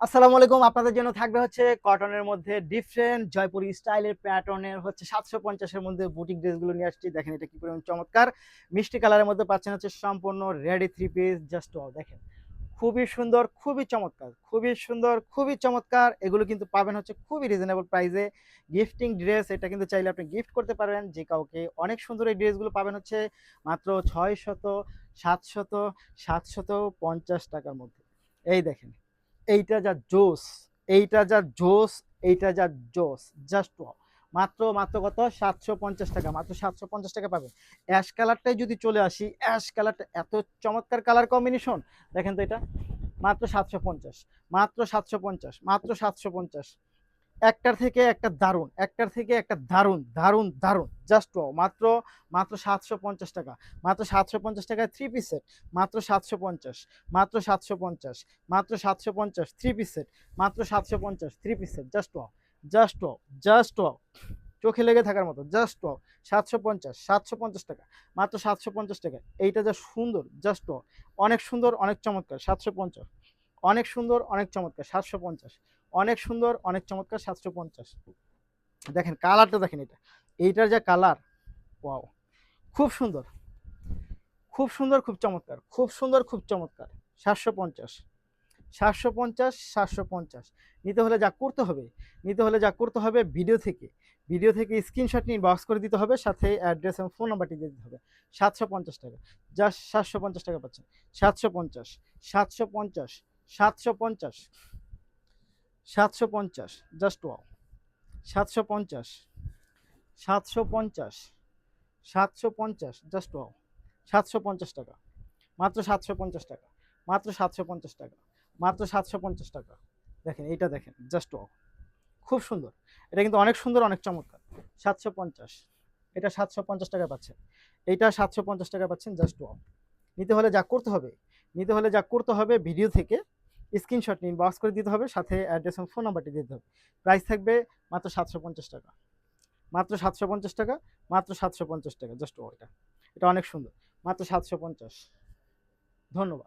আসসালামু আলাইকুম। আপনাদের জন্য থাকবে হচ্ছে কটনের মধ্যে ডিফারেন্ট জয়পুরি স্টাইলের প্যাটার্নের হচ্ছে ৭৫০ এর মধ্যে বুটিক ড্রেসগুলো নিয়ে আসছি। দেখেন এটা কি পরিমাণ চমৎকার। মিষ্টি কালারের মধ্যে পাচ্ছেন হচ্ছে সম্পূর্ণ রেডি 3 পিস জাস্ট ওয়াও দেখেন। খুবই সুন্দর, খুবই চমৎকার, খুবই সুন্দর, খুবই চমৎকার। এগুলো কিন্তু পাবেন হচ্ছে খুবই রিজনেবল প্রাইসে। গিফটিং ড্রেস এটা কিন্তু চাইলে আপনি গিফট করতে পারবেন যে কাউকে। অনেক সুন্দর এই ড্রেসগুলো পাবেন হচ্ছে মাত্র ৬০০, ৭০০, ৭৫০ টাকার মধ্যে। এই দেখেন। এইটা যা জোস, এইটা যা জোস, এইটা যা জোস, জাস্ট ওয়াও। মাত্র মাত্র কত 750 টাকা, মাত্র 750 টাকা পাবেন। অ্যাশ কালারটাই যদি চলে আসি, অ্যাশ কালারটা এত চমৎকার কালার কম্বিনেশন। দেখেন তো এটা মাত্র 750, মাত্র 750, মাত্র 750। একটার থেকে একটা দারুণ, একটার থেকে একটা দারুণ দারুণ দারুণ, জাস্ট ওয়াও। মাত্র মাত্র 750 টাকা, মাত্র 750 টাকায় থ্রি পিস সেট, মাত্র 750, মাত্র 750, মাত্র 750 থ্রি পিস সেট, মাত্র 750 three piece set, just wow, just wow, just wow. চোখে লেগে থাকার মতো, জাস্ট ওয়াও। 750, 750 টাকা, মাত্র 750 টাকা। এইটা যা সুন্দর, জাস্ট ওয়াও। অনেক সুন্দর, অনেক চমৎকার, 750। অনেক সুন্দর, অনেক চমৎকার, 750। অনেক সুন্দর, অনেক চমৎকার, 750। দেখেন কালারটা দেখেন, এটা এইটার যা কালার, ওয়াও। খুব সুন্দর, খুব সুন্দর, খুব চমৎকার, খুব সুন্দর, খুব চমৎকার। 750, 750, 750। নিতে হলে যা করতে হবে, নিতে হলে যা করতে হবে, ভিডিও থেকে স্ক্রিনশট নিয়ে বক্স করে দিতে হবে, সাথে অ্যাড্রেস এবং ফোন নাম্বারটি দিয়ে দিতে হবে। 750 টাকা, জাস্ট 750 টাকা পাচ্ছেন। 750, 750, 750, 750, জাস্ট ওয়াও। 750, 750, 750, just wow. 750 টাকা, মাত্র 750 টাকা, মাত্র 750 টাকা, মাত্র 750 টাকা। দেখেন এইটা দেখেন, জাস্ট ওয়াও। খুব সুন্দর। এটা কিন্তু অনেক সুন্দর, অনেক চমৎকার। 750, এটা 750 টাকা পাচ্ছেন। এইটা 750 টাকা পাচ্ছেন, জাস্ট ওয়াও। নিতে হলে যা করতে হবে, নিতে হলে যা করতে হবে, ভিডিও থেকে স্ক্রিনশট নিন, বক্স করে দিতে হবে, সাথে অ্যাড্রেস এবং ফোন নাম্বারটি দিতে হবে। প্রাইস থাকবে মাত্র 750 টাকা, মাত্র 750 টাকা, মাত্র 750 টাকা, জাস্ট ওয়াও। এটা এটা অনেক সুন্দর, মাত্র 750। ধন্যবাদ।